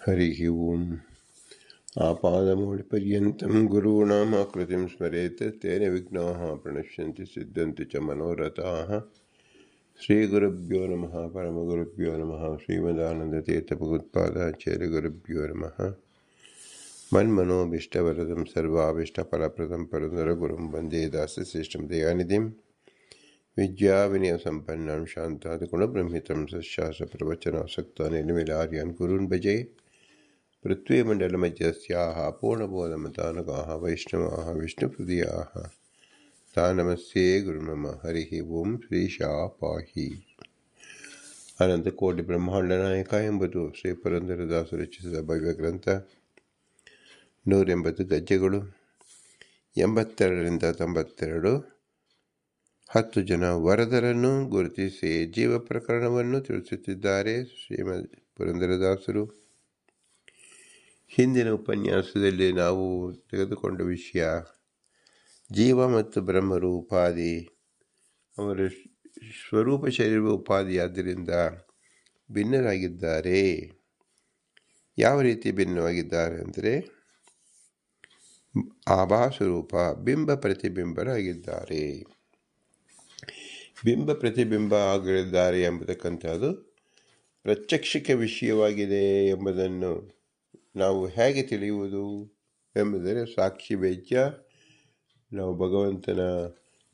हरिः ओम्। आपादमौलिपर्यन्तं गुरूणाम् आकृतिं स्मरेत् तेन विघ्नाः प्रणश्यन्ति सिद्ध्यन्ति च मनोरथाः। श्रीगुरुभ्यो नमः। परमगुरुभ्यो नमः। श्रीमदानन्दतीर्थभगवत्पादाचार्यगुरुभ्यो नमः। मन्मनोभीष्टवरदं सर्वाभीष्टफलप्रदं पुरन्दरगुरुं वन्दे दासश्रेष्ठं दयानिधिं विद्याविनयसम्पन्नं शान्तादिगुणब्रह्मितं सशास्त्रप्रवचनासक्तान् निर्मलार्यान् गुरून् भजे। पृथ्वीमण्डलमध्यस्याः पूर्णबोधमतानुगाः वैष्णवाः विष्णुहृदयाः सा नमस्ये गुरुमम। हरिः ಓಂ ಶ್ರೀಶಾ ಪಾಹಿ. ಅನಂತಕೋಟಿ ಬ್ರಹ್ಮಾಂಡ ನಾಯಕ ಎಂಬುದು ಶ್ರೀ ಪುರಂದರದಾಸರು ರಚಿಸಿದ ಭವ್ಯ ಗ್ರಂಥ. 180 ಗಜ್ಜೆಗಳು, 82ರಿಂದ 92. 10 ಜನ ವರದರನ್ನು ಗುರುತಿಸಿ ಜೀವ ಪ್ರಕರಣವನ್ನು ತಿಳಿಸುತ್ತಿದ್ದಾರೆ ಶ್ರೀಮದ್ ಪುರಂದರದಾಸರು. ಹಿಂದಿನ ಉಪನ್ಯಾಸದಲ್ಲಿ ನಾವು ತೆಗೆದುಕೊಂಡ ವಿಷಯ, ಜೀವ ಮತ್ತು ಬ್ರಹ್ಮರು ಉಪಾಧಿ, ಅವರ ಸ್ವರೂಪ ಶರೀರ ಉಪಾಧಿಯಾದ್ದರಿಂದ ಭಿನ್ನರಾಗಿದ್ದಾರೆ. ಯಾವ ರೀತಿ ಭಿನ್ನವಾಗಿದ್ದಾರೆ ಅಂದರೆ, ಆಭಾಸ್ವರೂಪ ಬಿಂಬ ಪ್ರತಿಬಿಂಬರಾಗಿದ್ದಾರೆ. ಬಿಂಬ ಪ್ರತಿಬಿಂಬ ಆಗಿದ್ದಾರೆ ಎಂಬತಕ್ಕಂಥದ್ದು ಪ್ರತ್ಯಕ್ಷಕ್ಕೆ ವಿಷಯವಾಗಿದೆ ಎಂಬುದನ್ನು ನಾವು ಹೇಗೆ ತಿಳಿಯುವುದು ಎಂಬುದರೆ, ಸಾಕ್ಷಿ ವೇದ್ಯ. ನಾವು ಭಗವಂತನ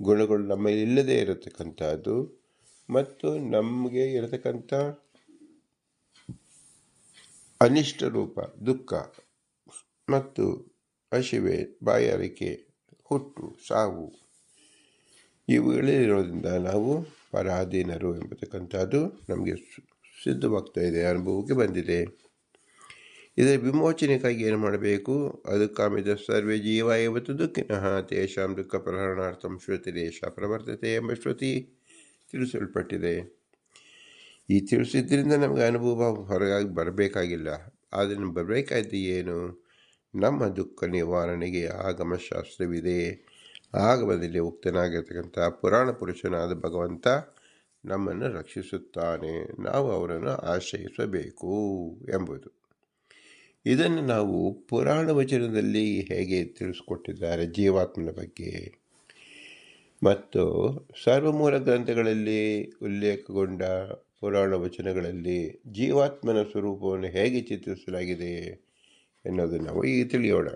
ಗುಣಗಳು ನಮ್ಮಲ್ಲಿ ಇಲ್ಲದೇ ಇರತಕ್ಕಂಥದ್ದು ಮತ್ತು ನಮಗೆ ಇರತಕ್ಕಂಥ ಅನಿಷ್ಟ ರೂಪ, ದುಃಖ ಮತ್ತು ಹಸಿವೆ, ಬಾಯಾರಿಕೆ, ಹುಟ್ಟು, ಸಾವು ಇವುಗಳಿರೋದ್ರಿಂದ ನಾವು ಪರಾಧೀನರು ಎಂಬತಕ್ಕಂಥದ್ದು ನಮಗೆ ಸಿದ್ಧವಾಗ್ತಾ ಇದೆ, ಅನುಭವಕ್ಕೆ ಬಂದಿದೆ. ಇದರ ವಿಮೋಚನೆಗಾಗಿ ಏನು ಮಾಡಬೇಕು? ಅದು ಕಾಮಿದ ಸರ್ವೇ ಜೀವ ಇವತ್ತು ದುಃಖಿನಃ ತೇಷಾಂ ದುಃಖ ಪ್ರಹರಣಾರ್ಥಂ ಶ್ರುತಿರೇಷ ಪ್ರವರ್ತತೆ ಎಂಬ ಶ್ರುತಿ ತಿಳಿಸಲ್ಪಟ್ಟಿದೆ. ಈ ತಿಳಿಸಿದ್ರಿಂದ ನಮಗೆ ಅನುಭವ ಹೊರಗಾಗಿ ಬರಬೇಕಾಗಿಲ್ಲ. ಆದರೆ ಬರಬೇಕಾದ್ದು ಏನು? ನಮ್ಮ ದುಃಖ ನಿವಾರಣೆಗೆ ಆಗಮಶಾಸ್ತ್ರವಿದೆ. ಆಗಮದಲ್ಲಿ ಉಕ್ತನಾಗಿರ್ತಕ್ಕಂಥ ಪುರಾಣ ಪುರುಷನಾದ ಭಗವಂತ ನಮ್ಮನ್ನು ರಕ್ಷಿಸುತ್ತಾನೆ, ನಾವು ಅವರನ್ನು ಆಶ್ರಯಿಸಬೇಕು ಎಂಬುದು. ಇದನ್ನು ನಾವು ಪುರಾಣ ವಚನದಲ್ಲಿ ಹೇಗೆ ತಿಳಿಸ್ಕೊಟ್ಟಿದ್ದಾರೆ ಜೀವಾತ್ಮನ ಬಗ್ಗೆ, ಮತ್ತು ಸರ್ವಮೂಲ ಗ್ರಂಥಗಳಲ್ಲಿ ಉಲ್ಲೇಖಗೊಂಡ ಪುರಾಣ ವಚನಗಳಲ್ಲಿ ಜೀವಾತ್ಮನ ಸ್ವರೂಪವನ್ನು ಹೇಗೆ ಚಿತ್ರಿಸಲಾಗಿದೆ ಎನ್ನುವುದನ್ನು ನಾವು ಈಗ ತಿಳಿಯೋಣ.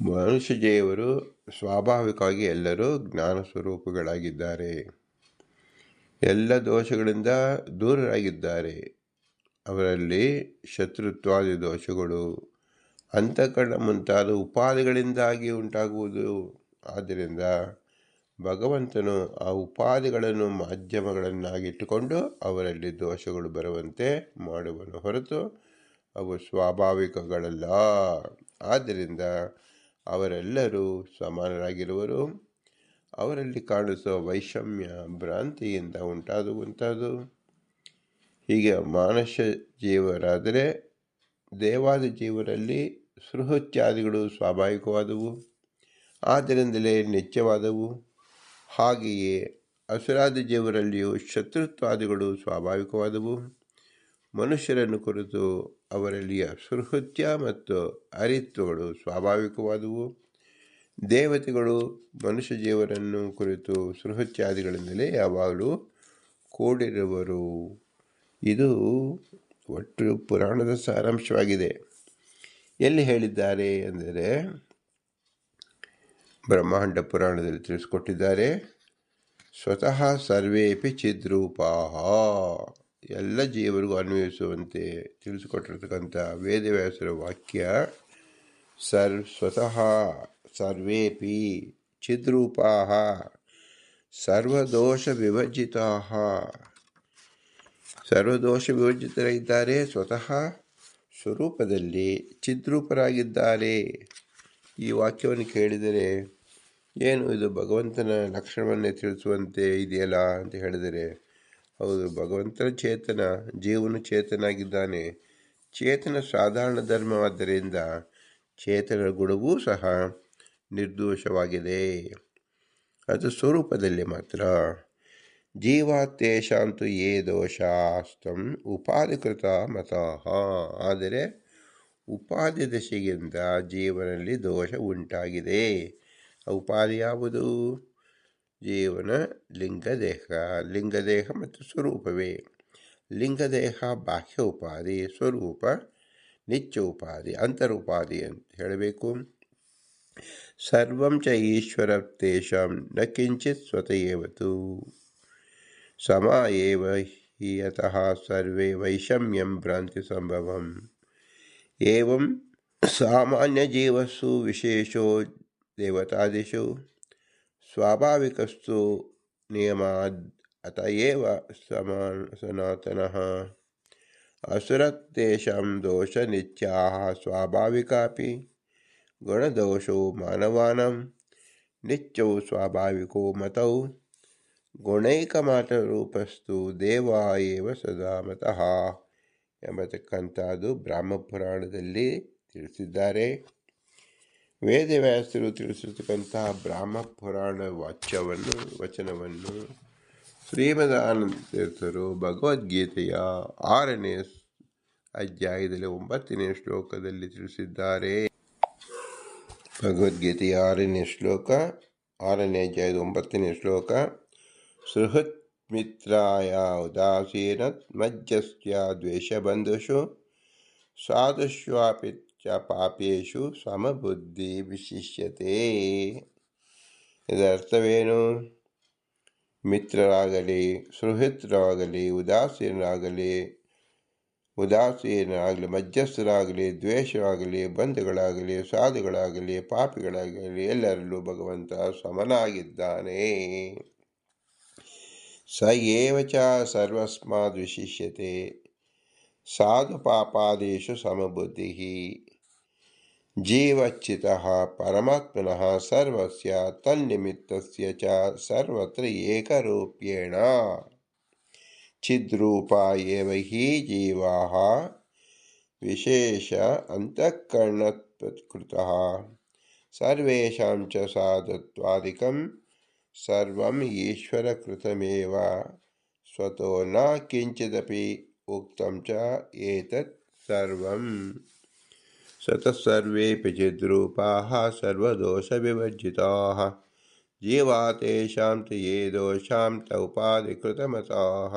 ಮನುಷ್ಯ ಜೀವರು ಸ್ವಾಭಾವಿಕವಾಗಿ ಎಲ್ಲರೂ ಜ್ಞಾನ ಸ್ವರೂಪಗಳಾಗಿದ್ದಾರೆ. ಎಲ್ಲ ದೋಷಗಳಿಂದ ದೂರರಾಗಿದ್ದಾರೆ. ಅವರಲ್ಲಿ ಶತ್ರುತ್ವಾದಿ ದೋಷಗಳು, ಅಂತಃಕರಣ ಮುಂತಾದ ಉಪಾಧಿಗಳಿಂದಾಗಿ ಉಂಟಾಗುವುದು. ಆದ್ದರಿಂದ ಭಗವಂತನು ಆ ಉಪಾಧಿಗಳನ್ನು ಮಾಧ್ಯಮಗಳನ್ನಾಗಿಟ್ಟುಕೊಂಡು ಅವರಲ್ಲಿ ದೋಷಗಳು ಬರುವಂತೆ ಮಾಡುವನು ಹೊರತು ಅವು ಸ್ವಾಭಾವಿಕಗಳಲ್ಲ. ಆದ್ದರಿಂದ ಅವರೆಲ್ಲರೂ ಸಮಾನರಾಗಿರುವರು. ಅವರಲ್ಲಿ ಕಾಣಿಸುವ ವೈಷಮ್ಯ ಭ್ರಾಂತಿಯಿಂದ ಉಂಟಾಗುವಂಥದ್ದು. ಹೀಗೆ ಮಾನುಷ್ಯ ಜೀವರಾದರೆ ದೇವಾದಿ ಜೀವರಲ್ಲಿ ಸೃಹುತ್ಯಾದಿಗಳು ಸ್ವಾಭಾವಿಕವಾದವು, ಆದ್ದರಿಂದಲೇ ನಿತ್ಯವಾದವು. ಹಾಗೆಯೇ ಅಸುರಾದಿ ಜೀವರಲ್ಲಿಯೂ ಶತ್ರುತ್ವಾದಿಗಳು ಸ್ವಾಭಾವಿಕವಾದವು. ಮನುಷ್ಯರನ್ನು ಕುರಿತು ಅವರಲ್ಲಿಯ ಸುಹೃತ್ಯ ಮತ್ತು ಅರಿತ್ವಗಳು ಸ್ವಾಭಾವಿಕವಾದವು. ದೇವತೆಗಳು ಮನುಷ್ಯ ಜೀವರನ್ನು ಕುರಿತು ಸುಹೃತ್ಯಾದಿಗಳಿಂದಲೇ ಯಾವಾಗಲೂ ಕೂಡಿರುವರು. ಇದು ಒಟ್ಟು ಪುರಾಣದ ಸಾರಾಂಶವಾಗಿದೆ. ಎಲ್ಲಿ ಹೇಳಿದ್ದಾರೆ ಅಂದರೆ, ಬ್ರಹ್ಮಾಂಡ ಪುರಾಣದಲ್ಲಿ ತಿಳಿಸ್ಕೊಟ್ಟಿದ್ದಾರೆ. ಸ್ವತಃ ಸರ್ವೇಪಿ ಚಿದ್ರೂಪಾಹ, ಎಲ್ಲ ಜೀವರಿಗೂ ಅನ್ವಯಿಸುವಂತೆ ತಿಳಿಸಿಕೊಟ್ಟಿರ್ತಕ್ಕಂಥ ವೇದವ್ಯಾಸರ ವಾಕ್ಯ. ಸ್ವತಃ ಸರ್ವೇಪಿ ಚಿದ್ರೂಪಾಹ ಸರ್ವದೋಷ ವಿವರ್ಜಿತಾಹ. ಸರ್ವದೋಷ ವಿವರ್ಜಿತರಾಗಿದ್ದಾರೆ, ಸ್ವತಃ ಸ್ವರೂಪದಲ್ಲಿ ಚಿದ್ರೂಪರಾಗಿದ್ದಾರೆ. ಈ ವಾಕ್ಯವನ್ನು ಕೇಳಿದರೆ, ಏನು ಇದು ಭಗವಂತನ ಲಕ್ಷಣವನ್ನೇ ತಿಳಿಸುವಂತೆ ಇದೆಯಲ್ಲ ಅಂತ ಹೇಳಿದರೆ, ಹೌದು, ಭಗವಂತನ ಚೇತನ, ಜೀವನು ಚೇತನಾಗಿದ್ದಾನೆ. ಚೇತನ ಸಾಧಾರಣ ಧರ್ಮವಾದ್ದರಿಂದ ಚೇತನ ಗುಣವೂ ಸಹ ನಿರ್ದೋಷವಾಗಿದೆ. ಅದು ಸ್ವರೂಪದಲ್ಲಿ ಮಾತ್ರ. ಜೀವಾತ್ತೇಷಾಂ ತು ಯೇ ದೋಷಾಸ್ತಂ ಉಪಾಧಿಕೃತ ಮತಃ. ಆದರೆ ಉಪಾಧಿ ದಶೆಯಿಂದ ಜೀವನಲ್ಲಿ ದೋಷ ಉಂಟಾಗಿದೆ. ಉಪಾಧಿ ಯಾವುದು? ಜೀವನ ಲಿಂಗದೇಹ ಮತ್ತು ಸ್ವರೂಪವೇ. ಲಿಂಗದೇಹ ಬಾಹ್ಯ ಉಪಾಧಿ, ಸ್ವರೂಪ ನಿತ್ಯ ಉಪಾಧಿ, ಅಂತರುಪಾಧಿ ಅಂತ ಹೇಳಬೇಕು. ಸರ್ವಂ ಚ ಈಶ್ವರ ತೇಷಾಂ ನ ಕಿಂಚಿತ್ ಸ್ವತಯೇವತು ಸಮ ಏವ ಹಿ ಯತಃ ಸರ್ವೇ ವೈಷಮ್ಯಂ ಭ್ರಾಂತಿ ಸಂಭವಂ. ಏವಂ ಸಾಮಾನ್ಯ ಜೀವಸ್ಸು ವಿಶೇಷೋ ದೇವತಾದಿಷು ಸ್ವಾಭಾವಿಕಸ್ತು ನಿಯಮಾದ್ ಅತಯೇವ ಸನಾತನಃ. ಅಸುರತ್ತೇಷಾಂ ದೋಷ ನಿತ್ಯಾಃ ಸ್ವಾಭಾವಿಕಾಪಿ ಗುಣದೋಷೋ ಮಾನವಾನಾಂ ನಿತ್ಯೌ ಸ್ವಾಭಾವಿಕೋ ಮತೌ ಗುಣೈಕಮಾತ್ರರೂಪಸ್ತು ದೇವಾ ಏವ ಸದಾ ಮತಃ ಎಂಬತಕ್ಕಂಥದ್ದು ಬ್ರಹ್ಮಪುರಾಣದಲ್ಲಿ ತಿಳಿಸಿದ್ದಾರೆ. ವೇದವ್ಯಾಸರು ತಿಳಿಸಿರ್ತಕ್ಕಂತಹ ಬ್ರಹ್ಮಪುರಾಣ ವಚನವನ್ನು ಶ್ರೀಮದಾನಂದ ತೀರ್ಥರು ಭಗವದ್ಗೀತೆಯ 6ನೇ ಅಧ್ಯಾಯದಲ್ಲಿ 9ನೇ ಶ್ಲೋಕದಲ್ಲಿ ತಿಳಿಸಿದ್ದಾರೆ. ಭಗವದ್ಗೀತೆಯ 6ನೇ ಅಧ್ಯಾಯದ 9ನೇ ಶ್ಲೋಕ. ಸುಹೃತ್ ಮಿತ್ರಾಯ ಉದಾಸೀನತ್ ಮಜ್ಜಸ್ಯ ದ್ವೇಷಬಂಧುಷು ಸಾಧುಷ್ವಾಪಿ ಚ ಪಾಪೇಷು ಸಮಬುದ್ಧಿ ವಿಶಿಷ್ಯತೆ. ಇದರ ಅರ್ಥವೇನು? ಮಿತ್ರರಾಗಲಿ, ಸುಹೃತರಾಗಲಿ, ಉದಾಸೀನರಾಗಲಿ, ಮಧ್ಯಸ್ಥರಾಗಲಿ, ದ್ವೇಷವಾಗಲಿ, ಬಂಧುಗಳಾಗಲಿ, ಸಾಧುಗಳಾಗಲಿ, ಪಾಪಿಗಳಾಗಲಿ ಎಲ್ಲರಲ್ಲೂ ಭಗವಂತ ಸಮನಾಗಿದ್ದಾನೆ. ಸ ಏವ ಚ ಸರ್ವಸ್ಮಾದ್ ವಿಶಿಷ್ಯತೆ ಸಾಧು ಪಾಪಾದೇಶು ಸಮಬುದ್ಧಿ ಜೀವಚ್ಚಿತಃ ಪರಮಾತ್ಮನಃ ಸರ್ವಸ್ಯ ತನ್ನಿಮಿತ್ತಸ್ಯ ಚ ಸರ್ವತ್ರ ಏಕರೂಪ್ಯೇಣ ಚಿದ್ರೂಪಾ ಏವ ಹಿ ಜೀವಾಃ ವಿಶೇಷ ಅಂತಃಕರಣಕೃತಃ ಸರ್ವೇಷಾಂ ಚ ಸಾಧುತ್ವಾದಿಕಂ ಸರ್ವಂ ಈಶ್ವರಕೃತಮೇವ ಸ್ವತೋ ನ ಕಿಂಚಿದಪಿ ಉಕ್ತಂ ಚ ಏತತ್ ಸರ್ವಂ ಸತಃ ಸರ್ವೇಪಿ ಚಿದ್ರೂಪಾಃ ಸರ್ವದೋಷವಿವರ್ಜಿತಾಃ ಜೀವಾ ತೇಷಾಂ ತು ಯೇ ದೋಷಾಂ ತ ಉಪಾಧಿಕೃತಮತಾಃ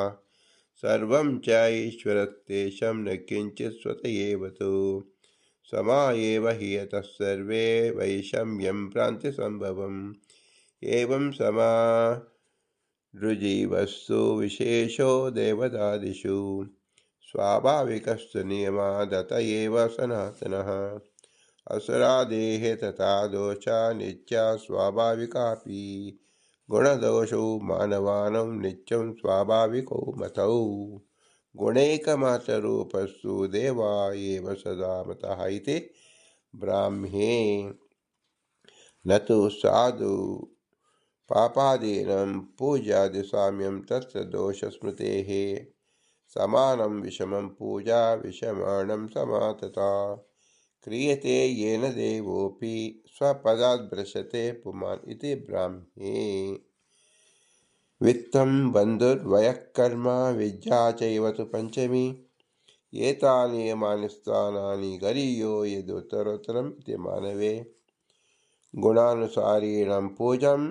ಸರ್ವಂ ಚ ಈಶ್ವರಸ್ತೇಷಾಂ ನ ಕಿಂಚಿತ್ ಸ್ವತಯೇವತು ಸಮ ಏವ ಹಿ ಯತಃ ಸರ್ವೇ ವೈಷಮ್ಯಂ ಭ್ರಾಂತಿ ಸಂಭವಂ. ಏವಂ ಸಮಾರುಜೀವಸ್ಸು ವಿಶೇಷೋ ದೇವತಾದಿಷು ಸ್ವಾಭಾವಿಕಸ್ತು ನಿಯಮಾದತ ಏವ ಸನಾತನಃ. ಅಸುರಾದೇಹೇ ತಥಾ ದೋಷ ನಿತ್ಯ ಸ್ವಾಭಾವಿಕಾಪಿ ಗುಣದೋಷೌ ಮಾನವಾನಾಂ ನಿತ್ಯಂ ಸ್ವಾಭಾವಿಕೌ ಮತೌ ಗುಣೈಕಮಾತ್ರರೂಪಸ್ಸು ದೇವಾ ಏವ ಸದಾ ಮತಃ ಇತಿ ಬ್ರಾಹ್ಮೇ ನ ತು ಸಾಧು ಪಾಪಾದೀನಾಂ ಪೂಜಾದಿ ಸಾಮ್ಯಂ ತತ್ರ ದೋಷಸ್ಮೃತೇಃ ಸಮಾನಂ ವಿಷಮಂ ಪೂಜಾ ವಿಷಮಾಣಂ ಸಮಾತತಾ ಕ್ರಿಯತೆ ಯೇನ ದೇವೋಪಿ ಸ್ವಪದಾತ್ ಭ್ರಶತೆ ಪುಮಾನ್ ಇತಿ ಬ್ರಾಹ್ಮೇ. ವಿತ್ತಂ ಬಂಧುರ್ವಯಃಕರ್ಮ ವಿದ್ಯಾ ಚೈವ ತು ಪಂಚಮಿ ಏತಾನಿ ಯಮಾನಿ ಸ್ಥಾನಾನಿ ಗರೀಯೋ ಯದುತ್ತರೋತ್ತರಂ ಇತಿ ಮಾನವೇ. ಗುಣಾನುಸಾರೀಣಂ ಪೂಜಂ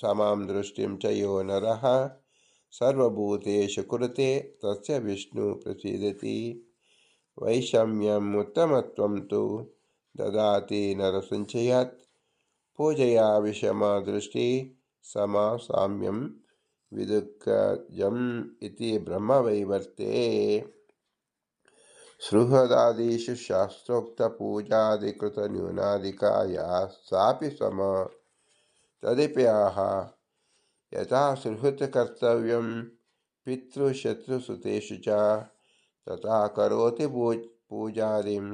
ಸಮಾಂ ದೃಷ್ಟಿಂ ಚ ಯೋ ನರಃ ಸರ್ವಭೂತೇಷು ಕುರುತೆ ತಸ್ಯ ವಿಷ್ಣು ಪ್ರಸೀದತಿ. ವೈಷಮ್ಯಂ ಉತ್ತಮತ್ವಂ ತು ದದಾತಿ ನರಸಂಚಯಾತ್ ಪೂಜೆಯ ವಿಷಮ ದೃಷ್ಟಿ ಸಮ ಸಾಮ್ಯಂ ವಿದುಃಖಜಂ ಇತಿ ಬ್ರಹ್ಮವೈವರ್ತೆ. ಸೃಹದಾದಿಷು ಶಾಸ್ತ್ರೋಕ್ತ ಪೂಜಾಧಿಕೃತ ನ್ಯೂನಾಧಿಕಾ ಯಾ ಸಾಪಿ ಸಮ ತದಿಪ್ಯಾಹ ಯಥಾ ಸುಹೃತ್ ಕರ್ತವ್ಯಂ ಪಿತೃಶತ್ರುಸುತೇಷು ಚ ತಥಾ ಕರೋತಿ ಪೂಜಾದಿಂ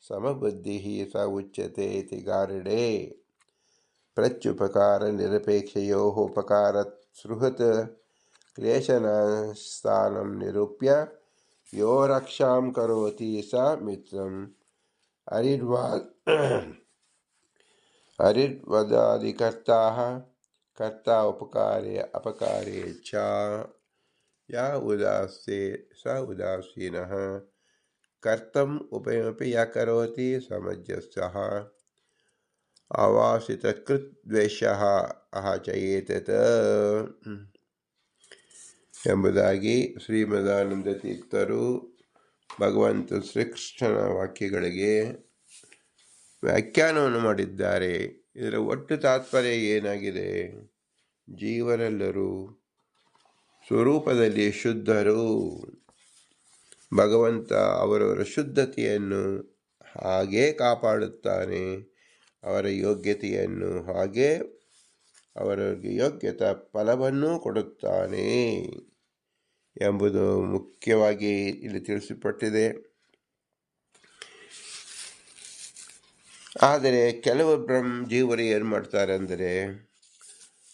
ಸಮಬುದ್ಧಿಃ ಸ ಉಚ್ಯತೆ ಇತಿ ಗಾರುಡೆ. ಪ್ರತ್ಯುಪಕಾರ ನಿರಪೇಕ್ಷಯೋಃ ಉಪಕಾರತ್ ಸುಹೃತ್ ಕ್ಲೇಶನಾಸ್ಥಾನಂ ನಿರೂಪ್ಯ ಯೋ ರಕ್ಷಾಂ ಕರೋತಿ ಸ ಮಿತ್ರಂ ಅರಿರ್ವದಾದಿಕರ್ತಾಃ ಕರ್ತ ಉಪಕಾರೇ ಅಪಕಾರೇ ಚ ಯಾ ಉದಾಸ್ತೆ ಸ ಉದಾಸೀನಃ ಕರ್ತಂ ಉಭಯಮಪಿ ಯ ಕರೋತಿ ಸಮಂಜಸಃ ಅವಾಸಿತಕೃತ್ ದ್ವೇಷಃ ಅಹಚಯೇತತ್ ಎಂಬುದಾಗಿ ಶ್ರೀಮದಾನಂದ ತೀರ್ಥರು ಭಗವಂತ ಶ್ರೀಕೃಷ್ಣನ ವಾಕ್ಯಗಳಿಗೆ ವ್ಯಾಖ್ಯಾನವನ್ನು ಮಾಡಿದ್ದಾರೆ. ಇದರ ಒಟ್ಟು ತಾತ್ಪರ್ಯ ಏನಾಗಿದೆ? ಜೀವರೆಲ್ಲರೂ ಸ್ವರೂಪದಲ್ಲಿ ಶುದ್ಧರು. ಭಗವಂತ ಅವರವರ ಶುದ್ಧತೆಯನ್ನು ಹಾಗೇ ಕಾಪಾಡುತ್ತಾನೆ, ಅವರ ಯೋಗ್ಯತೆಯನ್ನು ಹಾಗೇ ಅವರಿಗೆ ಯೋಗ್ಯತಾ ಫಲವನ್ನು ಕೊಡುತ್ತಾನೆ ಎಂಬುದು ಮುಖ್ಯವಾಗಿ ಇಲ್ಲಿ ತಿಳಿಸಲ್ಪಟ್ಟಿದೆ. ಆದರೆ ಕೆಲವು ಜೀವರು ಏನು ಮಾಡ್ತಾರೆ ಅಂದರೆ,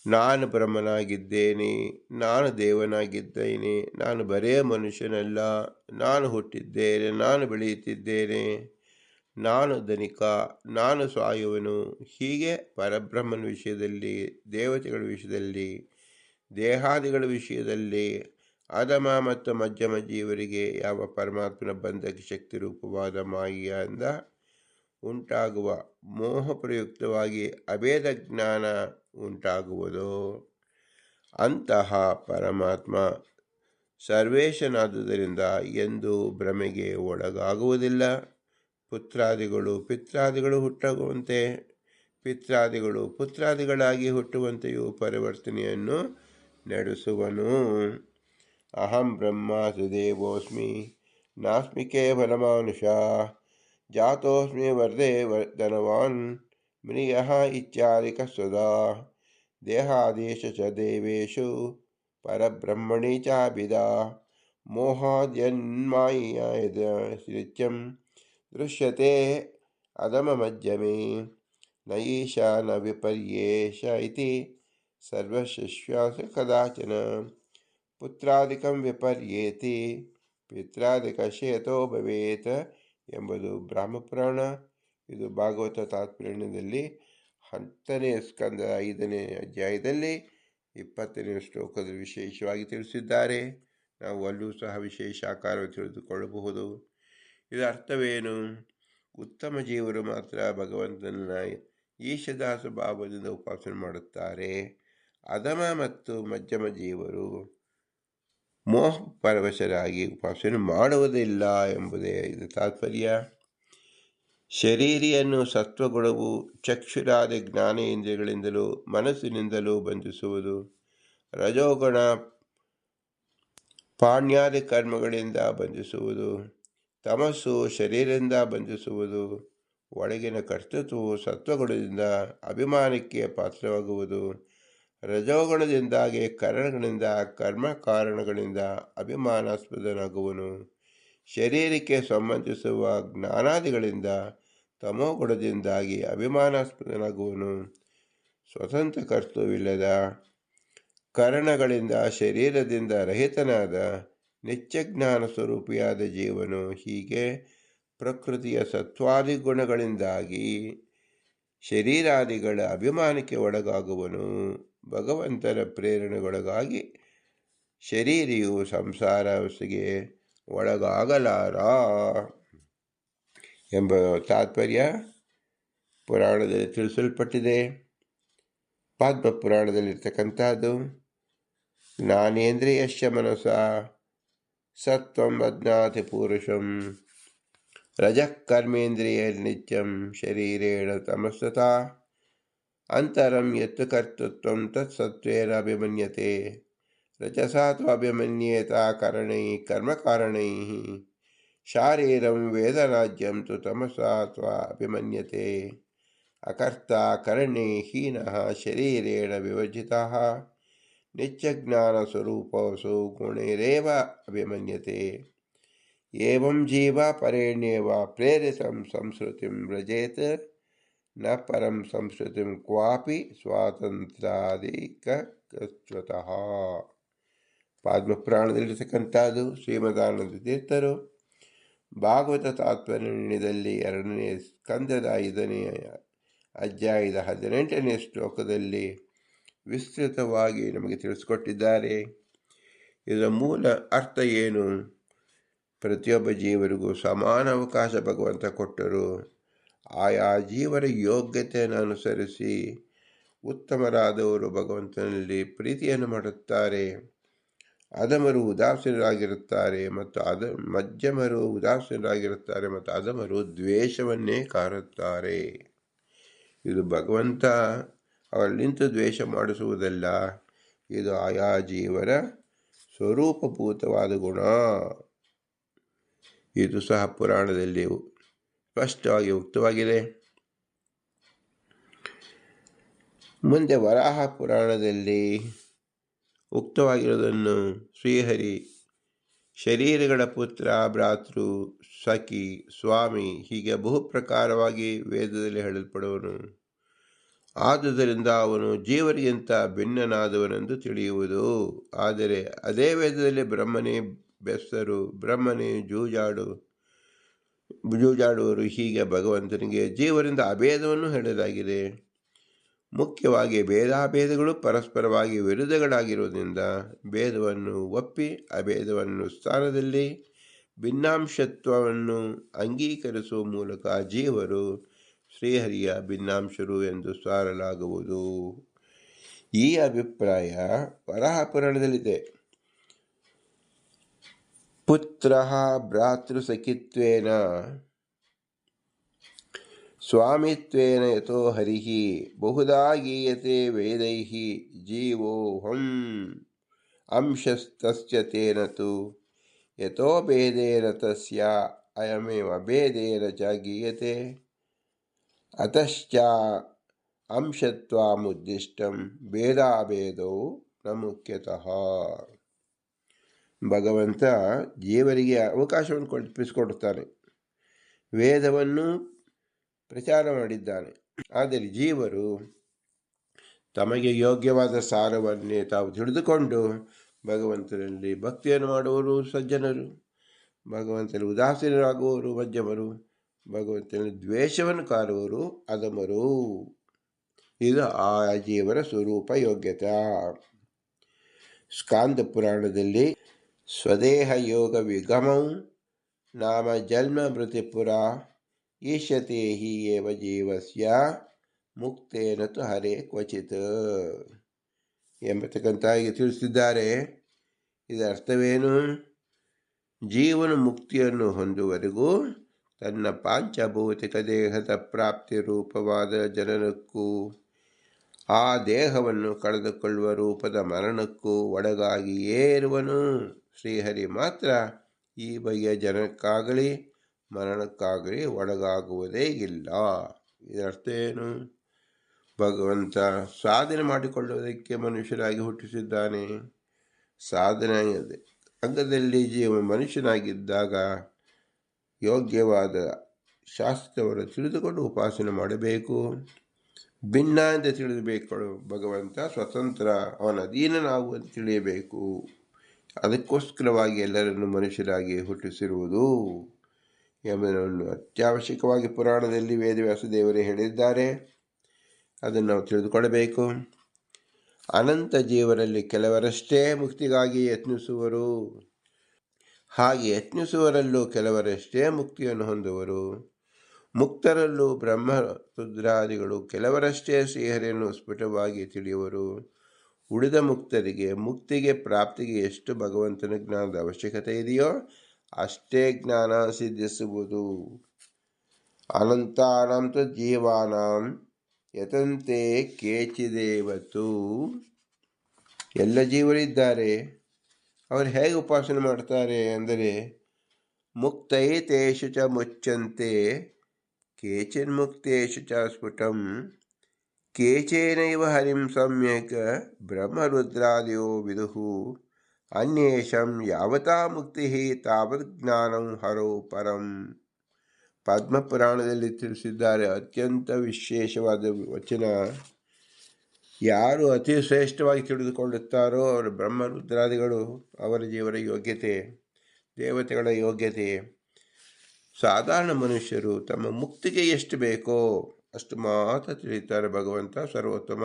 ನಾನು ಬ್ರಹ್ಮನಾಗಿದ್ದೇನೆ, ನಾನು ದೇವನಾಗಿದ್ದೇನೆ, ನಾನು ಬರೇ ಮನುಷ್ಯನಲ್ಲ, ನಾನು ಹುಟ್ಟಿದ್ದೇನೆ, ನಾನು ಬೆಳೆಯುತ್ತಿದ್ದೇನೆ, ನಾನು ಧನಿಕ, ನಾನು ಸಾಯುವನು, ಹೀಗೆ ಪರಬ್ರಹ್ಮನ ವಿಷಯದಲ್ಲಿ, ದೇವತೆಗಳ ವಿಷಯದಲ್ಲಿ, ದೇಹಾದಿಗಳ ವಿಷಯದಲ್ಲಿ ಅಧಮ ಮತ್ತು ಮಧ್ಯಮ ಜೀವರಿಗೆ ಯಾವ ಪರಮಾತ್ಮನ ಬಂಧಕ ಶಕ್ತಿ ರೂಪವಾದ ಮಾಯೆಯಿಂದ ಉಂಟಾಗುವ ಮೋಹ ಪ್ರಯುಕ್ತವಾಗಿ ಅಭೇದ ಜ್ಞಾನ ಉಂಟಾಗುವುದು. ಅಂತಹ ಪರಮಾತ್ಮ ಸರ್ವೇಶನಾದುದರಿಂದ ಎಂದೂ ಭ್ರಮೆಗೆ ಒಳಗಾಗುವುದಿಲ್ಲ. ಪಿತ್ರಾದಿಗಳು ಹುಟ್ಟುವಂತೆ, ಪಿತ್ರಾದಿಗಳು ಪುತ್ರಾದಿಗಳಾಗಿ ಹುಟ್ಟುವಂತೆಯೂ ಪರಿವರ್ತನೆಯನ್ನು ನಡೆಸುವನು. ಅಹಂ ಬ್ರಹ್ಮಾಸಿ ದೇವೋಸ್ಮಿ ನಾಸ್ಮಿ ಕೇವಲ ಮಾನುಷ ಜಾತೋಸ್ಮಿ ವರ್ಧೆ ಧನವಾನ್ ಮ್ರಿಯಃ ಇತ್ಯಾದಿಕ ಸದಾ ದೇಹಾದೇಶ ಚ ದೇವೇಶು ಪರಬ್ರಹ್ಮಣಿ ಚಾಭಿದಾ ಮೋಹಾದ್ಯನ್ಮಾಯಿತ್ಯಂ ದೃಶ್ಯತೆ ಅಧಮ ಮಧ್ಯಮೇ ನ ಈಶಾ ನ ವಿಪರ್ಯೇಷ ಇತಿ ಸರ್ವಶಿಷ್ಯಾಸ ಕದಾಚನ ಪುತ್ರಾದಿಕಂ ವಿಪರ್ಯೇತಿ ಪಿತ್ರಾದಿಕ ಶೇತೋ ಭವೇತ್ ಎಂಬುದು ಬ್ರಹ್ಮಪುರಾಣ. ಇದು ಭಾಗವತ ತಾತ್ಪರ್ಯದಲ್ಲಿ 10ನೇ ಸ್ಕಂದ 5ನೇ ಅಧ್ಯಾಯದಲ್ಲಿ 20ನೇ ಶ್ಲೋಕದಲ್ಲಿ ವಿಶೇಷವಾಗಿ ತಿಳಿಸಿದ್ದಾರೆ. ನಾವು ಅಲ್ಲೂ ಸಹ ವಿಶೇಷ ಆಕಾರವನ್ನು ತಿಳಿದುಕೊಳ್ಳಬಹುದು. ಇದರ ಅರ್ಥವೇನು? ಉತ್ತಮ ಜೀವರು ಮಾತ್ರ ಭಗವಂತನ ಈಶದಾಸ ಭಾವದಿಂದ ಉಪಾಸನೆ ಮಾಡುತ್ತಾರೆ. ಅಧಮ ಮತ್ತು ಮಧ್ಯಮ ಜೀವರು ಮೋಹ ಪರವಶರಾಗಿ ಉಪಾಸನೆ ಮಾಡುವುದಿಲ್ಲ ಎಂಬುದೇ ಇದು ತಾತ್ಪರ್ಯ. ಶರೀರಿಯನ್ನು ಸತ್ವಗುಣವು ಚಕ್ಷುರಾದಿ ಜ್ಞಾನೇಂದ್ರಿಯಗಳಿಂದಲೂ ಮನಸ್ಸಿನಿಂದಲೂ ಬಂಧಿಸುವುದು. ರಜೋಗುಣ ಪಾಣ್ಯಾದಿ ಕರ್ಮಗಳಿಂದ ಬಂಧಿಸುವುದು. ತಮಸ್ಸು ಶರೀರದಿಂದ ಬಂಧಿಸುವುದು. ಒಳಗಿನ ಕರ್ತೃತ್ವವು ಸತ್ವಗುಣದಿಂದ ಅಭಿಮಾನಕ್ಕೆ ಪಾತ್ರವಾಗುವುದು. ರಜೋಗುಣದಿಂದಾಗಿ ಕರಣಗಳಿಂದ ಕರ್ಮ ಕಾರಣಗಳಿಂದ ಅಭಿಮಾನಾಸ್ಪದನಾಗುವನು. ಶರೀರಕ್ಕೆ ಸಂಬಂಧಿಸುವ ಜ್ಞಾನಾದಿಗಳಿಂದ ತಮೋಗುಣದಿಂದಾಗಿ ಅಭಿಮಾನಾಸ್ಪದನಾಗುವನು. ಸ್ವತಂತ್ರ ಕರ್ತೃವಿಲ್ಲದ ಕರಣಗಳಿಂದ ಶರೀರದಿಂದ ರಹಿತನಾದ ನಿತ್ಯಜ್ಞಾನ ಸ್ವರೂಪಿಯಾದ ಜೀವನು ಹೀಗೆ ಪ್ರಕೃತಿಯ ಸತ್ವಾದಿ ಗುಣಗಳಿಂದಾಗಿ ಶರೀರಾದಿಗಳ ಅಭಿಮಾನಕ್ಕೆ ಒಳಗಾಗುವನು. ಭಗವಂತನ ಪ್ರೇರಣೆಗೊಳಗಾಗಿ ಶರೀರಿಯು ಸಂಸಾರಾವಸ್ಥೆಗೆ ಒಳಗಾಗಲಾರ ಎಂಬ ತಾತ್ಪರ್ಯ ಪುರಾಣದಲ್ಲಿ ತಿಳಿಸಲ್ಪಟ್ಟಿದೆ. ಪದ್ಮ ಪುರಾಣದಲ್ಲಿರ್ತಕ್ಕಂಥದ್ದು. ಜ್ಞಾನೇಂದ್ರಿಯಶ್ಚ ಮನಸ ಸತ್ವಂ ಅಜ್ಞಾತಿ ಪುರುಷಂ ರಜಃ ಕರ್ಮೇಂದ್ರಿಯೈರ್ನಿತ್ಯಂ ಶರೀರೇಣ ತಮಸ್ತಥಾ ಅಂತರಂ ಯತ್ ಕರ್ತೃತ್ವಂ ತತ್ ಸತ್ವೇನ ಅಭಿಮನ್ಯತೆ ರಜಸಾ ತ್ವಾಭಿಮನ್ಯೇತ ಕರಣೈಃ ಕರ್ಮಕಾರಣೈಃ ಶಾರೀರಂ ವೇದರಾಜ್ಯಂ ತು ತಮಸಾ ತ್ವಾಭಿಮನ್ಯತೆ ಅಕರ್ತ ಕರಣೇ ಹೀನಃ ಶರೀರೇಣ ವಿವರ್ಜಿತಃ ನಿತ್ಯಜ್ಞಾನಸ್ವರೂಪೋऽಸೌ ಗುಣೈರೇವ ಅಭಿಮನ್ಯತೆ. ಏವಂ ಜೀವ ಪರೇಣ್ಯೇವ ಪ್ರೇರಿತಂ ಸಂಸ್ಕೃತಿಂ ವ್ರಜೇತ್ ನ ಪರಂ ಸಂಸ್ಕೃತಿಂ ಕ್ವಾಪಿ ಸ್ವಾತಂತ್ರ್ಯಾಧಿಕತ್ವತಃ. ಪದ್ಮಪುರಾಣದಲ್ಲಿರ್ತಕ್ಕಂಥದ್ದು. ಶ್ರೀಮದಾನಂದ ತೀರ್ಥರು ಭಾಗವತ ತಾತ್ಪರ್ಯದಲ್ಲಿ 2ನೇ ಸ್ಕಂದದ 5ನೇ ಅಧ್ಯಾಯದ 18ನೇ ಶ್ಲೋಕದಲ್ಲಿ ವಿಸ್ತೃತವಾಗಿ ನಮಗೆ ತಿಳಿಸಿಕೊಟ್ಟಿದ್ದಾರೆ. ಇದರ ಮೂಲ ಅರ್ಥ ಏನು? ಪ್ರತಿಯೊಬ್ಬ ಜೀವರಿಗೂ ಸಮಾನ ಅವಕಾಶ ಭಗವಂತ ಕೊಟ್ಟರು. ಆಯಾ ಜೀವರ ಯೋಗ್ಯತೆಯನ್ನು ಅನುಸರಿಸಿ ಉತ್ತಮರಾದವರು ಭಗವಂತನಲ್ಲಿ ಪ್ರೀತಿಯನ್ನು ಮಾಡುತ್ತಾರೆ. ಅಧಮರು ಉದಾಸೀನರಾಗಿರುತ್ತಾರೆ ಮತ್ತು ಮಧ್ಯಮರು ಉದಾಸೀನರಾಗಿರುತ್ತಾರೆ ಮತ್ತು ಅಧಮರು ದ್ವೇಷವನ್ನೇ ಕಾರುತ್ತಾರೆ. ಇದು ಭಗವಂತ ಅವರಲ್ಲಿಂತ ದ್ವೇಷ ಮಾಡಿಸುವುದಲ್ಲ, ಇದು ಆಯಾ ಜೀವರ ಸ್ವರೂಪಭೂತವಾದ ಗುಣ. ಇದು ಸಹ ಪುರಾಣದಲ್ಲಿ ಸ್ಪಷ್ಟವಾಗಿ ಉಕ್ತವಾಗಿದೆ. ಮುಂದೆ ವರಾಹ ಪುರಾಣದಲ್ಲಿ ಉಕ್ತವಾಗಿರುವುದನ್ನು ಶ್ರೀಹರಿ ಶರೀರಗಳ ಪುತ್ರ, ಭ್ರಾತೃ, ಸಖಿ, ಸ್ವಾಮಿ ಹೀಗೆ ಬಹು ಪ್ರಕಾರವಾಗಿ ವೇದದಲ್ಲಿ ಹೇಳಲ್ಪಡುವನು. ಆದುದರಿಂದ ಅವನು ಜೀವರಿಗಿಂತ ಭಿನ್ನನಾದವನೆಂದು ತಿಳಿಯುವುದು. ಆದರೆ ಅದೇ ವೇದದಲ್ಲಿ ಬ್ರಹ್ಮನೇ ಬೆಸ್ತರು, ಬ್ರಹ್ಮನೇ ಜೂಜಾಡುವರು ಹೀಗೆ ಭಗವಂತನಿಗೆ ಜೀವರಿಂದ ಅಭೇದವನ್ನು ಹೇಳಲಾಗಿದೆ. ಮುಖ್ಯವಾಗಿ ಭೇದಾಭೇದಗಳು ಪರಸ್ಪರವಾಗಿ ವಿರುದ್ಧಗಳಾಗಿರುವುದರಿಂದ ಭೇದವನ್ನು ಒಪ್ಪಿ ಅಭೇದವನ್ನು ಸ್ಥಾನದಲ್ಲಿ ಭಿನ್ನಾಂಶತ್ವವನ್ನು ಅಂಗೀಕರಿಸುವ ಮೂಲಕ ಜೀವರು ಶ್ರೀಹರಿಯ ಭಿನ್ನಾಂಶರು ಎಂದು ಸಾರಲಾಗುವುದು. ಈ ಅಭಿಪ್ರಾಯ ವರಾಹ ಪುರಾಣದಲ್ಲಿದೆ. ಪುತ್ರ ಭ್ರಾತೃಸಖಿತ್ವೇನ ಸ್ವಾಮಿತ್ವೇನ ಯತೋ ಹರಿಃ ಬಹುಧಾ ಗೀಯತೆ ವೇದೈಃ ಜೀವೋಹಂ ಅಂಶಸ್ತಸ್ಯ ತೇನ ತು ಯತೋ ಭೇದೇನ ತಸ್ಯ ಅಯಮೇವ ಭೇದೇನ ಚ ಗೀಯತೆ ಅತಶ್ಚ ಅಂಶತ್ವಮುದ್ದಿಷ್ಟಂ ಭೇದಾಭೇದೋ ನ ಮುಖ್ಯತಃ. ಭಗವಂತ ಜೀವರಿಗೆ ಅವಕಾಶವನ್ನು ಕಲ್ಪಿಸಿಕೊಡುತ್ತಾನೆ, ವೇದವನ್ನು ಪ್ರಚಾರ ಮಾಡಿದ್ದಾನೆ. ಆದರೆ ಜೀವರು ತಮಗೆ ಯೋಗ್ಯವಾದ ಸಾರವನ್ನೇ ತಾವು ತಿಳಿದುಕೊಂಡು ಭಗವಂತನಲ್ಲಿ ಭಕ್ತಿಯನ್ನು ಮಾಡುವವರು ಸಜ್ಜನರು, ಭಗವಂತನಲ್ಲಿ ಉದಾಸೀನರಾಗುವವರು ಮಧ್ಯಮರು, ಭಗವಂತನಲ್ಲಿ ದ್ವೇಷವನ್ನು ಕಾರುವವರು ಅಧಮರು. ಇದು ಆ ಜೀವರ ಸ್ವರೂಪ ಯೋಗ್ಯತೆ. ಸ್ಕಾಂದ ಪುರಾಣದಲ್ಲಿ ಸ್ವದೇಹ ಯೋಗ ವಿಗಮೌ ನಾಮ ಜನ್ಮ ಮೃತಿಪುರ ಈಶತೆ ಹಿ ಏವ ಜೀವಸ್ಯ ಮುಕ್ತೇನ ತು ಹರೇ ಕ್ವಚಿತ್ ಎಂಬತಕ್ಕಂಥ ತಿಳಿಸಿದ್ದಾರೆ. ಇದರ ಅರ್ಥವೇನು? ಜೀವನ ಮುಕ್ತಿಯನ್ನು ಹೊಂದುವರೆಗೂ ತನ್ನ ಪಾಂಚಭೌತಿಕ ದೇಹದ ಪ್ರಾಪ್ತಿ ರೂಪವಾದ ಜನನಕ್ಕೂ ಆ ದೇಹವನ್ನು ಕಳೆದುಕೊಳ್ಳುವ ರೂಪದ ಮರಣಕ್ಕೂ ಒಳಗಾಗಿಯೇ ಇರುವನು. ಶ್ರೀಹರಿ ಮಾತ್ರ ಈ ಬಗೆಯ ಜನನಕ್ಕಾಗಲಿ ಮರಣಕ್ಕಾಗಲಿ ಒಳಗಾಗುವುದೇ ಇಲ್ಲ. ಇದರ್ಥ ಏನು? ಭಗವಂತ ಸಾಧನೆ ಮಾಡಿಕೊಳ್ಳುವುದಕ್ಕೆ ಮನುಷ್ಯನಾಗಿ ಹುಟ್ಟಿಸಿದ್ದಾನೆ. ಸಾಧನೆ ಅಂಗದಲ್ಲಿ ಮನುಷ್ಯನಾಗಿದ್ದಾಗ ಯೋಗ್ಯವಾದ ಶಾಸ್ತ್ರವನ್ನು ತಿಳಿದುಕೊಂಡು ಉಪಾಸನೆ ಮಾಡಬೇಕು. ಭಿನ್ನ ಅಂತ ತಿಳಿಯಬೇಕು. ಭಗವಂತ ಸ್ವತಂತ್ರ, ಅವನ ಅಧೀನ ನಾವು ಅಂತ ತಿಳಿಯಬೇಕು. ಅದಕ್ಕೋಸ್ಕರವಾಗಿ ಎಲ್ಲರನ್ನು ಮನುಷ್ಯರಾಗಿ ಹುಟ್ಟಿಸಿರುವುದು ಎಂಬುದನ್ನು ಅತ್ಯವಶ್ಯಕವಾಗಿ ಪುರಾಣದಲ್ಲಿ ವೇದವ್ಯಾಸ ದೇವರೇ ಹೇಳಿದ್ದಾರೆ. ಅದನ್ನು ನಾವು ತಿಳಿದುಕೊಳ್ಳಬೇಕು. ಅನಂತ ಜೀವರಲ್ಲಿ ಕೆಲವರಷ್ಟೇ ಮುಕ್ತಿಗಾಗಿ ಯತ್ನಿಸುವರು. ಹಾಗೆ ಯತ್ನಿಸುವರಲ್ಲೂ ಕೆಲವರಷ್ಟೇ ಮುಕ್ತಿಯನ್ನು ಹೊಂದುವರು. ಮುಕ್ತರಲ್ಲೂ ಬ್ರಹ್ಮ ರುದ್ರಾದಿಗಳು ಕೆಲವರಷ್ಟೇ ಶ್ರೀಹರಿಯನ್ನು ಸ್ಫುಟವಾಗಿ ತಿಳಿಯುವರು. ಉಳಿದ ಮುಕ್ತರಿಗೆ ಮುಕ್ತಿಗೆ ಪ್ರಾಪ್ತಿಗೆ ಎಷ್ಟು ಭಗವಂತನ ಜ್ಞಾನದ ಅವಶ್ಯಕತೆ ಇದೆಯೋ ಅಷ್ಟೇ ಜ್ಞಾನ ಸಿದ್ಧಿಸುವುದು. ಅನಂತಾನಂತ ಜೀವಾನಾಂ ಯತಂತೆ ಕೇಚಿದೇವತು. ಎಲ್ಲ ಜೀವರಿದ್ದಾರೆ, ಅವರು ಹೇಗೆ ಉಪಾಸನೆ ಮಾಡ್ತಾರೆ ಅಂದರೆ ಮುಕ್ತೈತೇಷು ಚ ಮುಚ್ಚಂತೆ ಕೇಚಿನ್ಮುಕ್ತೇಷು ಚ ಸ್ಫುಟಂ ಕೇಚೇನೈವ ಹರಿಂ ಸಮ್ಯಕ್ ಬ್ರಹ್ಮರುದ್ರಾದಿಯೋ ವಿದುಹು ಅನ್ಯೇಷಂ ಯಾವತಾ ಮುಕ್ತಿ ತಾವತ್ ಜ್ಞಾನಂ ಹರೋ ಪರಂ. ಪದ್ಮಪುರಾಣದಲ್ಲಿ ತಿಳಿಸಿದ್ದಾರೆ. ಅತ್ಯಂತ ವಿಶೇಷವಾದ ವಚನ. ಯಾರು ಅತಿ ಶ್ರೇಷ್ಠವಾಗಿ ತಿಳಿದುಕೊಳ್ಳುತ್ತಾರೋ ಅವರು ಬ್ರಹ್ಮರುದ್ರಾದಿಗಳು, ಅವರ ಜೀವನ ಯೋಗ್ಯತೆ, ದೇವತೆಗಳ ಯೋಗ್ಯತೆ. ಸಾಧಾರಣ ಮನುಷ್ಯರು ತಮ್ಮ ಮುಕ್ತಿಗೆ ಎಷ್ಟು ಬೇಕೋ ಅಷ್ಟು ಮಾತ್ರ ತಿಳಿಯುತ್ತಾರೆ. ಭಗವಂತ ಸರ್ವೋತ್ತಮ,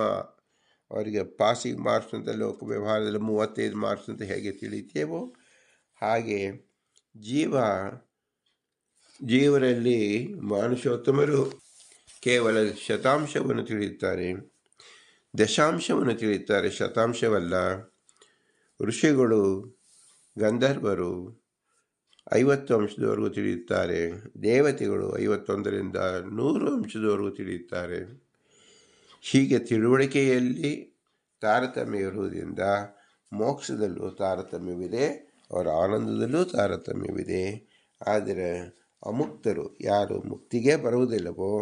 ಅವರಿಗೆ ಪಾಸಿಂಗ್ ಮಾರ್ಕ್ಸ್ ಅಂತ ಲೋಕ ವ್ಯವಹಾರದಲ್ಲಿ 35 ಮಾರ್ಕ್ಸ್ ಅಂತ ಹೇಗೆ ತಿಳಿತೇವೋ ಹಾಗೆ ಜೀವರಲ್ಲಿ ಮಾನುಷೋತ್ತಮರು ಕೇವಲ ಶತಾಂಶವನ್ನು ತಿಳಿಯುತ್ತಾರೆ, ದಶಾಂಶವನ್ನು ತಿಳಿಯುತ್ತಾರೆ, ಶತಾಂಶವಲ್ಲ. ಋಷಿಗಳು ಗಂಧರ್ವರು 50 ಅಂಶದವರೆಗೂ ತಿಳಿಯುತ್ತಾರೆ, ದೇವತೆಗಳು 51ರಿಂದ 100 ಅಂಶದವರೆಗೂ ತಿಳಿಯುತ್ತಾರೆ. ಹೀಗೆ ತಿಳುವಳಿಕೆಯಲ್ಲಿ ತಾರತಮ್ಯ ಇರುವುದರಿಂದ ಮೋಕ್ಷದಲ್ಲೂ ತಾರತಮ್ಯವಿದೆ, ಅವರ ಆನಂದದಲ್ಲೂ ತಾರತಮ್ಯವಿದೆ. ಆದರೆ ಅಮುಕ್ತರು ಯಾರು ಮುಕ್ತಿಗೆ ಬರುವುದಿಲ್ಲವೋ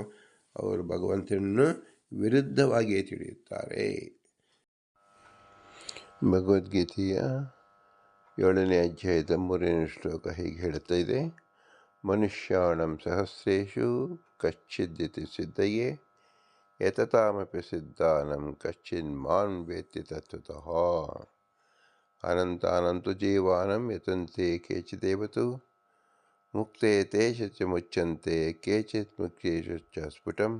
ಅವರು ಭಗವಂತನನ್ನು ವಿರುದ್ಧವಾಗಿಯೇ ತಿಳಿಯುತ್ತಾರೆ. ಭಗವದ್ಗೀತೆಯ 7ನೇ ಅಧ್ಯಾಯದ 3ನೇ ಶ್ಲೋಕ ಹೀಗೆ ಹೇಳುತ್ತಾ ಇದೆ: ಮನುಷ್ಯಾಣಂ ಸಹಸ್ರೇಷು ಕಚ್ಚಿದ್ಯತಿ ಸಿದ್ಧಯೇ ಯತತಾಮಪಿ ಸಿದ್ಧಾನಂ ಕಚ್ಚಿನ್ ಮಾನ್ ವೇತ್ತಿ ತತ್ವತಃ. ಅನಂತಾನಂತು ಜೀವಾನಂ ಯತಂತೆ ಕೇಚಿದೇವತು ಮುಕ್ತೆ ತೇಷ ಮುಚ್ಚಂತೆ ಕೇಚಿತ್ ಮುಖ್ಯೇಷು ಚ ಸ್ಫುಟಂ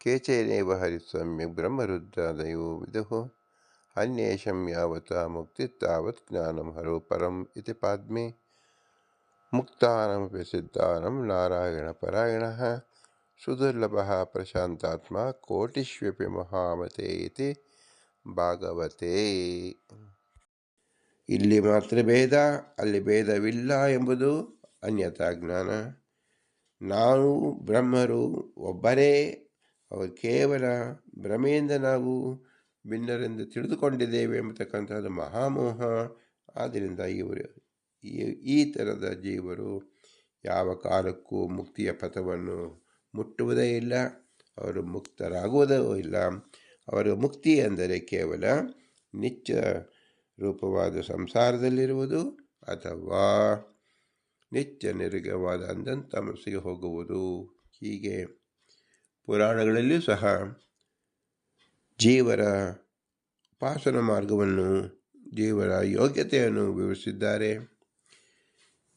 ಕೇಚೇನೇವ ಹರಿಸಮ್ಯಕ್ ಬ್ರಹ್ಮರುದ್ರಾದಯೋ ವಿದುಃ ಅನ್ಯೇಷಂ ಯಾವತ ಮುಕ್ತಿ ತಾವತ್ ಜ್ಞಾನಂ ಹರೋ ಪರಂ ಇತಿ ಪಾದ್ಮೆ ಮುಕ್ತಾನಮಪಿ ಸಿದ್ಧಾನಂ ನಾರಾಯಣ ಪರಾಯಣಃ ಸುದುರ್ಲಭಃ ಪ್ರಶಾಂತಾತ್ಮ ಕೋಟಿಷ್ವಪಿ ಮಹಾಮತೆ ಇತಿ ಭಾಗವತೆ. ಇಲ್ಲಿ ಮಾತ್ರ ಭೇದ, ಅಲ್ಲಿ ಭೇದವಿಲ್ಲ ಎಂಬುದು ಅನ್ಯತಾ ಜ್ಞಾನ. ನಾವು ಬ್ರಹ್ಮರು ಒಬ್ಬರೇ, ಅವರು ಕೇವಲ ಭ್ರಮೆಯಿಂದ ನಾವು ಭಿನ್ನರೆಂದು ತಿಳಿದುಕೊಂಡಿದ್ದೇವೆ ಎಂಬತಕ್ಕಂಥದ್ದು ಮಹಾಮೋಹ. ಆದ್ದರಿಂದ ಈ ಥರದ ಜೀವರು ಯಾವ ಕಾಲಕ್ಕೂ ಮುಕ್ತಿಯ ಪಥವನ್ನು ಮುಟ್ಟುವುದೇ ಇಲ್ಲ, ಅವರು ಮುಕ್ತರಾಗುವುದೂ ಇಲ್ಲ. ಅವರ ಮುಕ್ತಿ ಎಂದರೆ ಕೇವಲ ನಿತ್ಯ ರೂಪವಾದ ಸಂಸಾರದಲ್ಲಿರುವುದು ಅಥವಾ ನಿತ್ಯ ನಿರ್ಗವಾದ ಅಂದಂತ ತಮಸ್ಸಿಗೆ ಹೋಗುವುದು. ಹೀಗೆ ಪುರಾಣಗಳಲ್ಲಿಯೂ ಸಹ ಜೀವರ ಉಪಾಸನ ಮಾರ್ಗವನ್ನು, ಜೀವರ ಯೋಗ್ಯತೆಯನ್ನು ವಿವರಿಸಿದ್ದಾರೆ.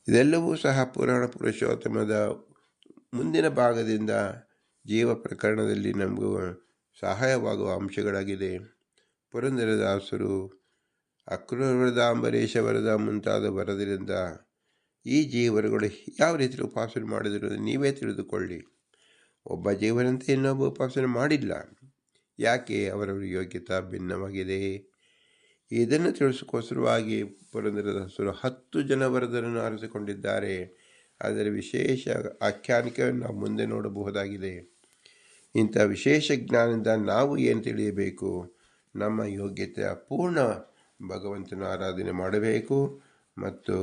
ಇದೆಲ್ಲವೂ ಸಹ ಪುರಾಣ ಪುರುಷೋತ್ತಮದ ಮುಂದಿನ ಭಾಗದಿಂದ ಜೀವ ಪ್ರಕರಣದಲ್ಲಿ ನಮಗೂ ಸಹಾಯವಾಗುವ ಅಂಶಗಳಾಗಿದೆ. ಪುರಂದರದಾಸರು ಅಕ್ರೂರದ ಅಂಬರೀಷ ವರದ ಮುಂತಾದ ವರದಿಂದ ಈ ಜೀವರುಗಳು ಯಾವ ರೀತಿ ಉಪಾಸನೆ ಮಾಡಿದರು ನೀವೇ ತಿಳಿದುಕೊಳ್ಳಿ. ಒಬ್ಬ ಜೀವನಂತೆ ಇನ್ನೊಬ್ಬ ಉಪಾಸನೆ ಮಾಡಿಲ್ಲ. ಯಾಕೆ? ಅವರವರ ಯೋಗ್ಯತಾ ಭಿನ್ನವಾಗಿದೆ. ಇದನ್ನು ತಿಳಿಸೋಸ್ಕರವಾಗಿ ಪುರಂದರದಾಸರು 10 ಜನ ವರದರನ್ನು ಆರಿಸಿಕೊಂಡಿದ್ದಾರೆ. ಅದರ ವಿಶೇಷ ಆಖ್ಯಾನಿಕೆಯನ್ನು ನಾವು ಮುಂದೆ ನೋಡಬಹುದಾಗಿದೆ. ಇಂಥ ವಿಶೇಷ ಜ್ಞಾನದಿಂದ ನಾವು ಏನು ತಿಳಿಯಬೇಕು? ನಮ್ಮ ಯೋಗ್ಯತೆಯ ಪೂರ್ಣ ಭಗವಂತನ ಆರಾಧನೆ ಮಾಡಬೇಕು ಮತ್ತು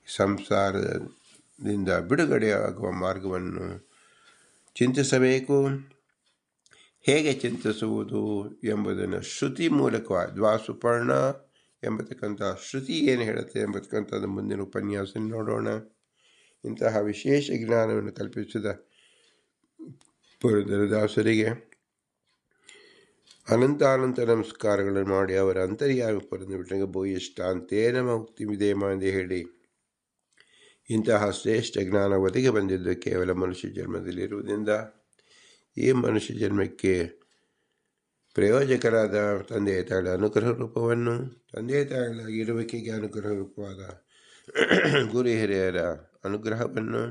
ಸಂಸಾರದಿಂದ ಬಿಡುಗಡೆಯಾಗುವ ಮಾರ್ಗವನ್ನು ಚಿಂತಿಸಬೇಕು. ಹೇಗೆ ಚಿಂತಿಸುವುದು ಎಂಬುದನ್ನು ಶ್ರುತಿ ಮೂಲಕವಾಗಿ ದ್ವಾಸುಪರ್ಣ ಎಂಬತಕ್ಕಂಥ ಶ್ರುತಿ ಏನು ಹೇಳುತ್ತೆ ಎಂಬತಕ್ಕಂಥದ್ದು ಮುಂದಿನ ಉಪನ್ಯಾಸ ನೋಡೋಣ. ಇಂತಹ ವಿಶೇಷ ಜ್ಞಾನವನ್ನು ಕಲ್ಪಿಸಿದ ಪುರಂದರದಾಸರಿಗೆ ಅನಂತ ನಮಸ್ಕಾರಗಳನ್ನು ಮಾಡಿ ಅವರ ಅಂತರ್ಯಾಮಿ ಪುರಂದರವಿಠಲನಿಗೆ ಭೂಯಿಷ್ಠಾಂತೇನ ಮುಕ್ತಿ ವಿಧೇಮ ಎಂದು ಹೇಳಿ, ಇಂತಹ ಶ್ರೇಷ್ಠ ಜ್ಞಾನ ಒದಗಿ ಬಂದಿದ್ದು ಕೇವಲ ಮನುಷ್ಯ ಜನ್ಮದಲ್ಲಿರುವುದರಿಂದ ಈ ಮನುಷ್ಯ ಜನ್ಮಕ್ಕೆ ಪ್ರಯೋಜಕರಾದ ತಂದೆ ತಾಯಿಗಳ ಅನುಗ್ರಹ ರೂಪವನ್ನು, ತಂದೆ ತಾಯಿಗಳ ಇರುವಿಕೆಗೆ ಅನುಗ್ರಹ ರೂಪವಾದ ಗುರು ಹಿರಿಯರ ಅನುಗ್ರಹವನ್ನು,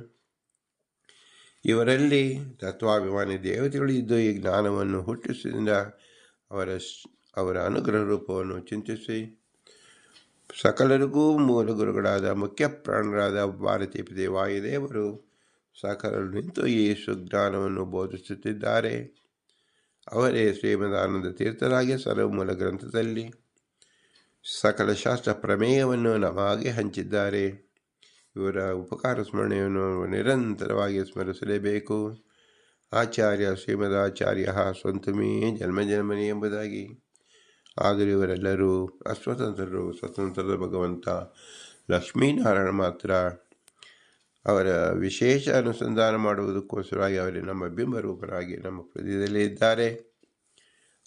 ಇವರಲ್ಲಿ ತತ್ವಾಭಿಮಾನಿ ದೇವತೆಗಳು ಇದ್ದು ಈ ಜ್ಞಾನವನ್ನು ಹುಟ್ಟಿಸಿದಿಂದ ಅವರ ಅನುಗ್ರಹ ರೂಪವನ್ನು ಚಿಂತಿಸಿ ಸಕಲರಿಗೂ ಮೂಲ ಗುರುಗಳಾದ ಮುಖ್ಯ ಪ್ರಾಣರಾದ ಭಾರತೀಯ ವಾಯುದೇವರು ಸಕಲರು ನಿಂತು ಈ ಸುಜ್ಞಾನವನ್ನು ಬೋಧಿಸುತ್ತಿದ್ದಾರೆ. ಅವರೇ ಶ್ರೀಮದಾನಂದ ತೀರ್ಥರಾಗಿ ಸರ್ವಮೂಲ ಗ್ರಂಥದಲ್ಲಿ ಸಕಲ ಶಾಸ್ತ್ರ ಪ್ರಮೇಯವನ್ನು ನಮಗೆ ಹಂಚಿದ್ದಾರೆ. ಇವರ ಉಪಕಾರ ಸ್ಮರಣೆಯನ್ನು ನಿರಂತರವಾಗಿ ಸ್ಮರಿಸಲೇಬೇಕು. ಆಚಾರ್ಯ ಶ್ರೀಮದಾಚಾರ್ಯ ಸ್ವಂತಮೇ ಜನ್ಮ ಜನ್ಮನಿ ಎಂಬುದಾಗಿ. ಆದರೂ ಇವರೆಲ್ಲರೂ ಅಸ್ವತಂತ್ರರು. ಸ್ವತಂತ್ರದ ಭಗವಂತ ಲಕ್ಷ್ಮೀನಾರಾಯಣ ಮಾತ್ರ. ಅವರ ವಿಶೇಷ ಅನುಸಂಧಾನ ಮಾಡುವುದಕ್ಕೋಸ್ಕರವಾಗಿ ಅವರೇ ನಮ್ಮ ಬಿಂಬರೂಪರಾಗಿ ನಮ್ಮ ಹೃದಯದಲ್ಲೇ ಇದ್ದಾರೆ.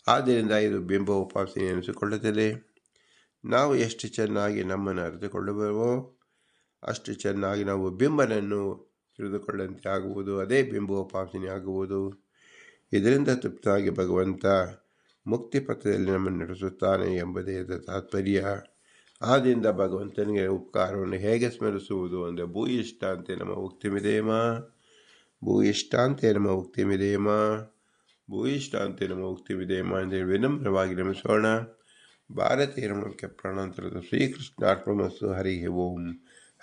ಆದ್ದರಿಂದ ಇದು ಬಿಂಬ ಉಪಾಸನೆ ಎನಿಸಿಕೊಳ್ಳುತ್ತದೆ. ನಾವು ಎಷ್ಟು ಚೆನ್ನಾಗಿ ನಮ್ಮನ್ನು ಅರಿತುಕೊಳ್ಳುವವೋ ಅಷ್ಟು ಚೆನ್ನಾಗಿ ನಾವು ಬಿಂಬನನ್ನು ತಿಳಿದುಕೊಳ್ಳಂತೆ ಆಗುವುದು. ಅದೇ ಬಿಂಬೋಪಾಸನೆ ಆಗುವುದು. ಇದರಿಂದ ತೃಪ್ತನಾಗಿ ಭಗವಂತ ಮುಕ್ತಿ ಪಥದಲ್ಲಿ ನಮ್ಮನ್ನು ನಡೆಸುತ್ತಾನೆ ಎಂಬುದೇ ಇದರ ತಾತ್ಪರ್ಯ. ಆದ್ದರಿಂದ ಭಗವಂತನಿಗೆ ಉಪಕಾರವನ್ನು ಹೇಗೆ ಸ್ಮರಿಸುವುದು ಅಂದರೆ ಭೂಯಿಷ್ಟಾಂತೆ ನಮ್ಮ ಉಕ್ತಿಮಿದೇಮ, ಭೂಯಿಷ್ಟಾಂತೆ ನಮ್ಮ ಉಕ್ತಿಮಿದೇಮ, ಭೂಯಿಷ್ಟಾಂತೆ ನಮ್ಮ ಉಕ್ತಿಮಿದೇಮ ಅಂದರೆ ವಿನಮ್ರವಾಗಿ ನಮಿಸೋಣ. ಭಾರತೀಯ ಮುಖ್ಯ ಪ್ರಾಣಾಂತರದ ಶ್ರೀಕೃಷ್ಣಾರ್ಪಣಮಸ್ತು. ಹರಿ ಓಂ,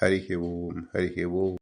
ಹರಿ ಓಂ, ಹರಿ ಓಂ.